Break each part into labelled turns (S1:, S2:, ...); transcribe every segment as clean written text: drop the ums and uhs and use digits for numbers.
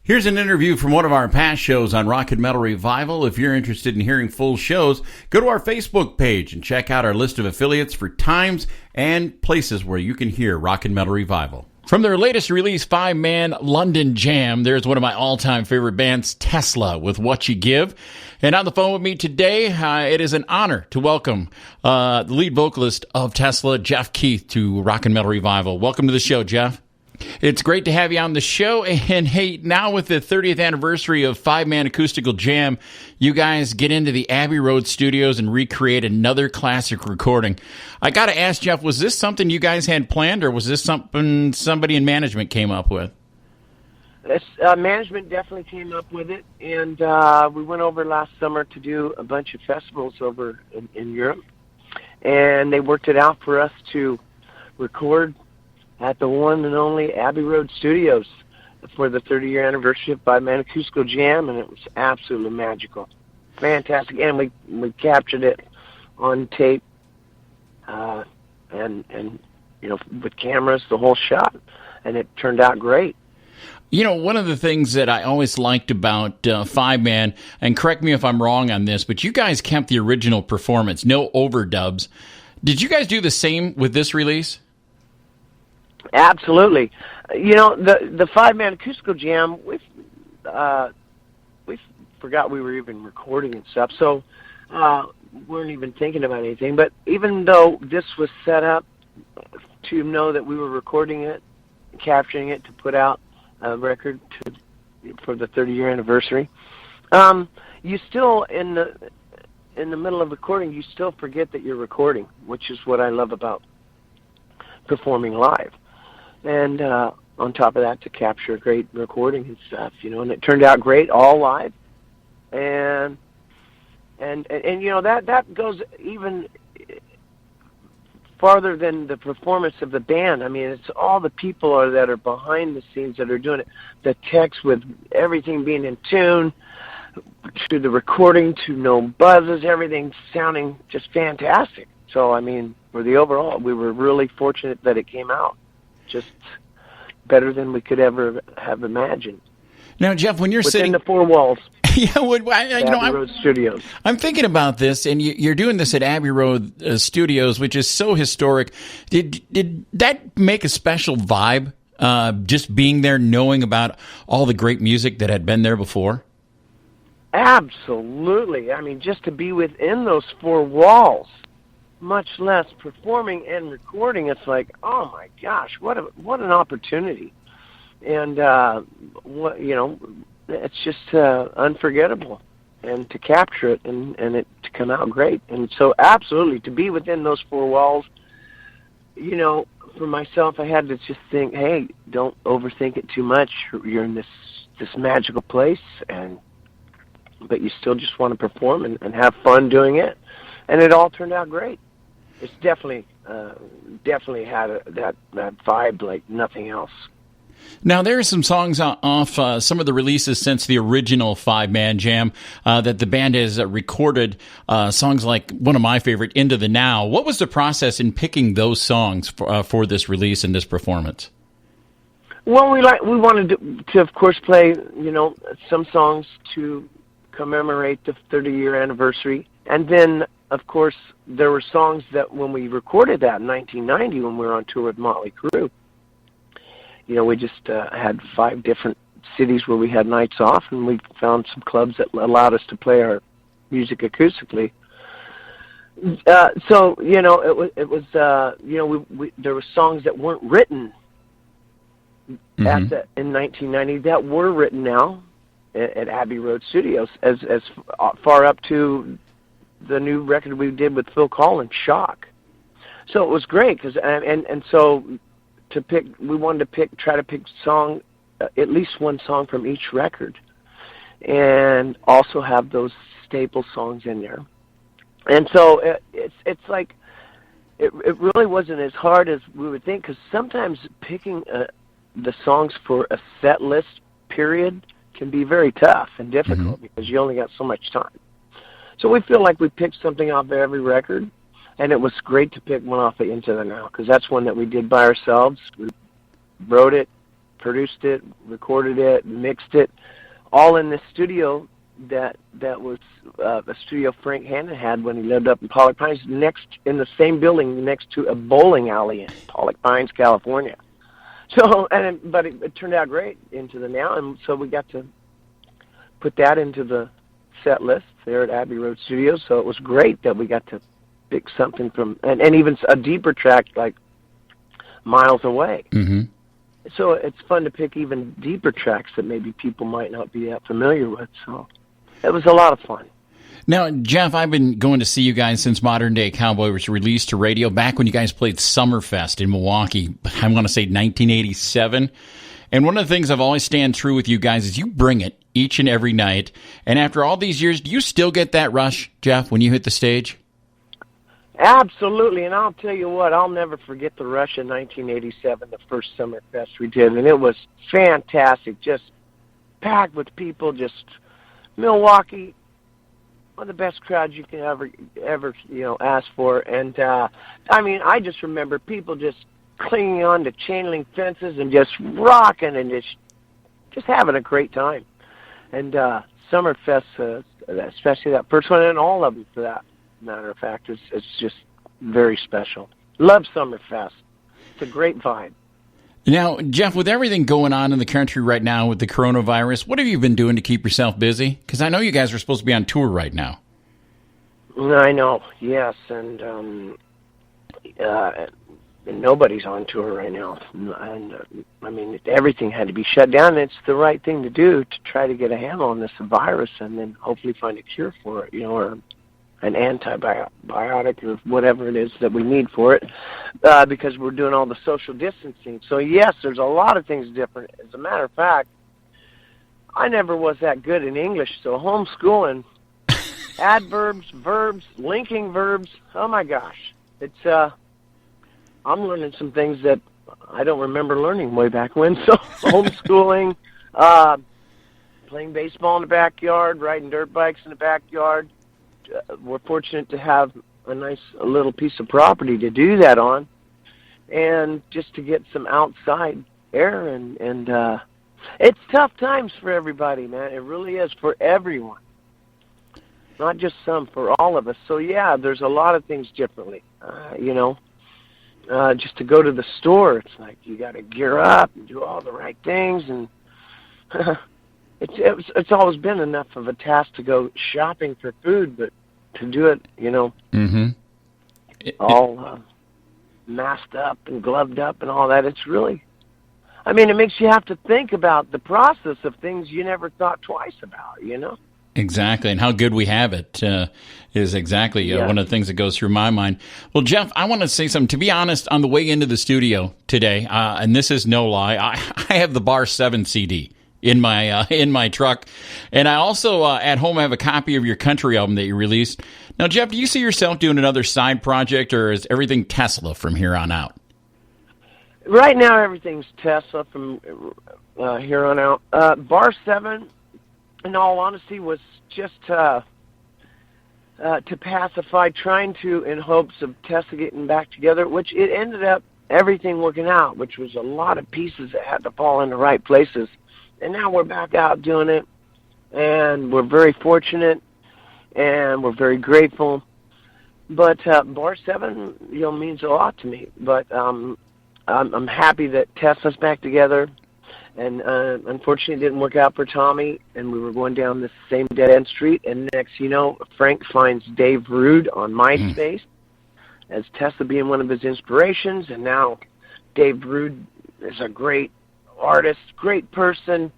S1: Here's an interview from one of our past shows on Rock and Metal Revival. If you're interested in hearing full shows, go to our Facebook page and check out our list of affiliates for times and places where you can hear Rock and Metal Revival. From their latest release, 5-man London Jam, there's one of my all-time favorite bands, Tesla, with What You Give. And on the phone with me today, it is an honor to welcome the lead vocalist of Tesla, Jeff Keith, to Rock and Metal Revival. Welcome to the show, Jeff. It's great to have you on the show. And hey, now with the 30th anniversary of 5-man Acoustical Jam, you guys get into the Abbey Road studios and recreate another classic recording. I got to ask, Jeff, was this something you guys had planned, or was this something somebody in management came up with?
S2: Management definitely came up with it, and we went over last summer to do a bunch of festivals over in Europe, and they worked it out for us to record at the one and only Abbey Road Studios for the 30-year anniversary of 5-man Acoustical Jam, and it was absolutely magical. Fantastic. And we captured it on tape, and you know, with cameras, the whole shot, and it turned out great.
S1: You know, one of the things that I always liked about 5-man, and correct me if I'm wrong on this, but you guys kept the original performance, no overdubs. Did you guys do the same with this release?
S2: Absolutely. You know, the 5-man Acoustical Jam, we forgot we were even recording and stuff, so weren't even thinking about anything. But even though this was set up to know that we were recording it, capturing it to put out a record for the 30-year anniversary, you still, in the middle of recording, you still forget that you're recording, which is what I love about performing live. And on top of that, to capture a great recording and stuff, you know, and it turned out great, all live. And you know, that goes even farther than the performance of the band. I mean, it's all the people that are behind the scenes that are doing it. The techs, with everything being in tune, to the recording, to no buzzes, everything sounding just fantastic. So, I mean, for the overall, we were really fortunate that it came out just better than we could ever have imagined.
S1: Now, Jeff, when you're
S2: within the four walls,
S1: Abbey
S2: Road Studios.
S1: I'm thinking about this, and you're doing this at Abbey Road Studios, which is so historic. Did that make a special vibe, just being there, knowing about all the great music that had been there before?
S2: Absolutely. I mean, just to be within those four walls, much less performing and recording, it's like, oh my gosh, what an opportunity. And it's just unforgettable, and to capture it and it to come out great. And so absolutely, to be within those four walls, you know, for myself, I had to just think, hey, don't overthink it too much. You're in this magical place, but you still just want to perform and have fun doing it. And it all turned out great. It's definitely had that vibe like nothing else.
S1: Now, there are some songs off some of the releases since the original 5-man Jam that the band has recorded, songs like one of my favorite, Into the Now. What was the process in picking those songs for this release and this performance?
S2: Well, we wanted to, of course, play, you know, some songs to commemorate the 30-year anniversary. And then, of course, there were songs that when we recorded that in 1990 when we were on tour with Motley Crue, you know, we just had 5 different cities where we had nights off, and we found some clubs that allowed us to play our music acoustically. So, you know, it was you know, there were songs that weren't written in 1990 that were written now at Abbey Road Studios, as far up to the new record we did with Phil Collins, Shock. So it was great, because and so to pick, we wanted to try to pick song, at least one song from each record, and also have those staple songs in there. And so it's like it really wasn't as hard as we would think, because sometimes picking the songs for a set list period can be very tough and difficult, because you only got so much time. So we feel like we picked something off of every record, and it was great to pick one off of Into the Now, because that's one that we did by ourselves. We wrote it, produced it, recorded it, mixed it, all in this studio that was a studio Frank Hannon had when he lived up in Pollock Pines, in the same building next to a bowling alley in Pollock Pines, California. So, but it turned out great into the now, and so we got to put that into the set list there at Abbey Road Studios. So it was great that we got to pick something from, and even a deeper track like Miles Away.
S1: Mm-hmm.
S2: So it's fun to pick even deeper tracks that maybe people might not be that familiar with. So it was a lot of fun.
S1: Now, Jeff, I've been going to see you guys since Modern Day Cowboy was released to radio, back when you guys played Summerfest in Milwaukee, I want to say 1987. And one of the things I've always stand true with you guys is you bring it each and every night. And after all these years, do you still get that rush, Jeff, when you hit the stage?
S2: Absolutely, and I'll tell you what, I'll never forget the rush in 1987, the first Summerfest we did, and it was fantastic, just packed with people, just Milwaukee, one of the best crowds you can ever ask for, and I just remember people just clinging on to chain link fences and just rocking and just having a great time, and Summerfest, especially that first one, and all of them for that matter of fact, it's just very special. Love Summerfest. It's a great vibe.
S1: Now, Jeff, with everything going on in the country right now with the coronavirus, what have you been doing to keep yourself busy? Because I know you guys are supposed to be on tour right now.
S2: I know, yes, and nobody's on tour right now. And everything had to be shut down. It's the right thing to do to try to get a handle on this virus and then hopefully find a cure for it, or an antibiotic or whatever it is that we need for it, because we're doing all the social distancing. So, yes, there's a lot of things different. As a matter of fact, I never was that good in English, so homeschooling, adverbs, verbs, linking verbs, oh, my gosh. It's I'm learning some things that I don't remember learning way back when. So homeschooling, playing baseball in the backyard, riding dirt bikes in the backyard. We're fortunate to have a nice little piece of property to do that on, and just to get some outside air, and it's tough times for everybody, man. It really is, for everyone, not just some, for all of us. So yeah, there's a lot of things differently. Just to go to the store, it's like you got to gear up and do all the right things, and It's always been enough of a task to go shopping for food, but to do it,
S1: mm-hmm.
S2: all masked up and gloved up and all that, it's really, it makes you have to think about the process of things you never thought twice about,
S1: Exactly, and how good we have it is exactly one of the things that goes through my mind. Well, Jeff, I want to say something. To be honest, on the way into the studio today, and this is no lie, I have the Bar 7 CD in my truck, and I also at home have a copy of your country album that you released. Now, Jeff, do you see yourself doing another side project, or is everything Tesla from here on out?
S2: Right now, everything's Tesla from here on out. Bar 7, in all honesty, was just to pacify, trying to, in hopes of Tesla getting back together, which it ended up everything working out, which was a lot of pieces that had to fall in the right places. And now we're back out doing it, and we're very fortunate, and we're very grateful. But Bar 7, means a lot to me. But I'm happy that Tesla's back together. And unfortunately, it didn't work out for Tommy, and we were going down the same dead-end street. And next, Frank finds Dave Rude on MySpace as Tesla being one of his inspirations. And now Dave Rude is a great artist, great person,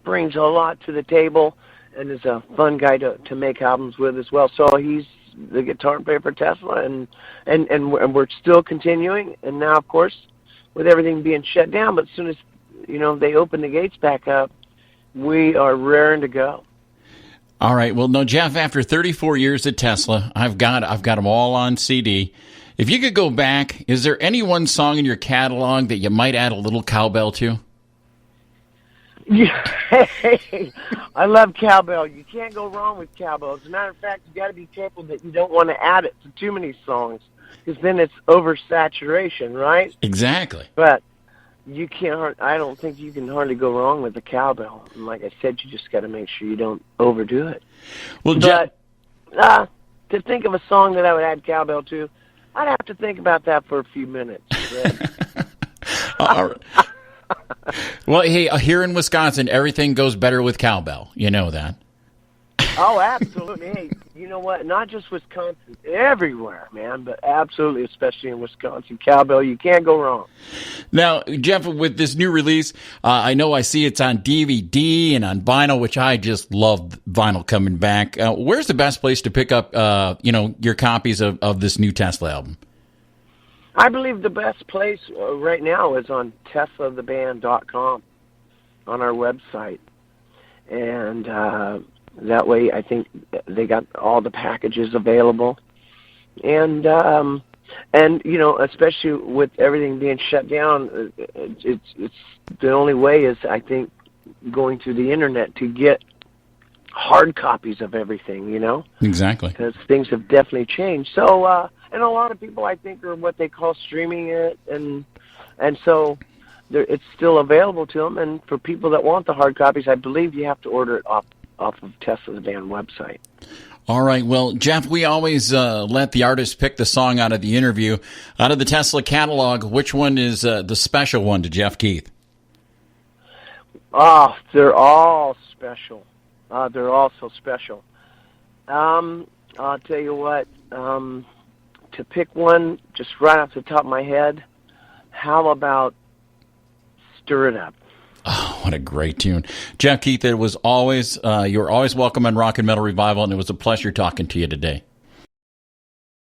S2: brings a lot to the table, and is a fun guy to make albums with as well. So he's the guitar player for Tesla, and we're still continuing. And now, of course, with everything being shut down, but as soon as they open the gates back up, we are raring to go.
S1: All right. Well, no, Jeff, after 34 years at Tesla, I've got them all on CD. If you could go back, is there any one song in your catalog that you might add a little cowbell to?
S2: Yeah, I love cowbell. You can't go wrong with cowbell. As a matter of fact, you got to be careful that you don't want to add it to too many songs, because then it's oversaturation, right?
S1: Exactly.
S2: But you can't. I don't think you can hardly go wrong with the cowbell. And like I said, you just got to make sure you don't overdo it.
S1: Well,
S2: but to think of a song that I would add cowbell to, I'd have to think about that for a few minutes.
S1: Well, hey, here in Wisconsin, everything goes better with cowbell. You know that.
S2: Oh, absolutely. Hey, you know what? Not just Wisconsin, everywhere, man, but absolutely, especially in Wisconsin. Cowbell, you can't go wrong.
S1: Now, Jeff, with this new release, I know I see it's on DVD and on vinyl, which I just love vinyl coming back. Where's the best place to pick up, your copies of this new Tesla album?
S2: I believe the best place right now is on TeslaTheBand.com on our website. And that way, I think they got all the packages available. And especially with everything being shut down, it's the only way is, I think, going through the internet to get hard copies of everything,
S1: Exactly.
S2: Because things have definitely changed. So, and a lot of people, I think, are what they call streaming it, and so it's still available to them. And for people that want the hard copies, I believe you have to order it off of Tesla the Band website.
S1: All right. Well, Jeff, we always let the artist pick the song out of the interview. Out of the Tesla catalog, which one is the special one to Jeff Keith?
S2: Oh, they're all special. They're all so special. I'll tell you what, to pick one just right off the top of my head, how about Stir It Up?
S1: Oh, what a great tune. Jeff Keith, it was always, you were always welcome on Rock and Metal Revival, and it was a pleasure talking to you today.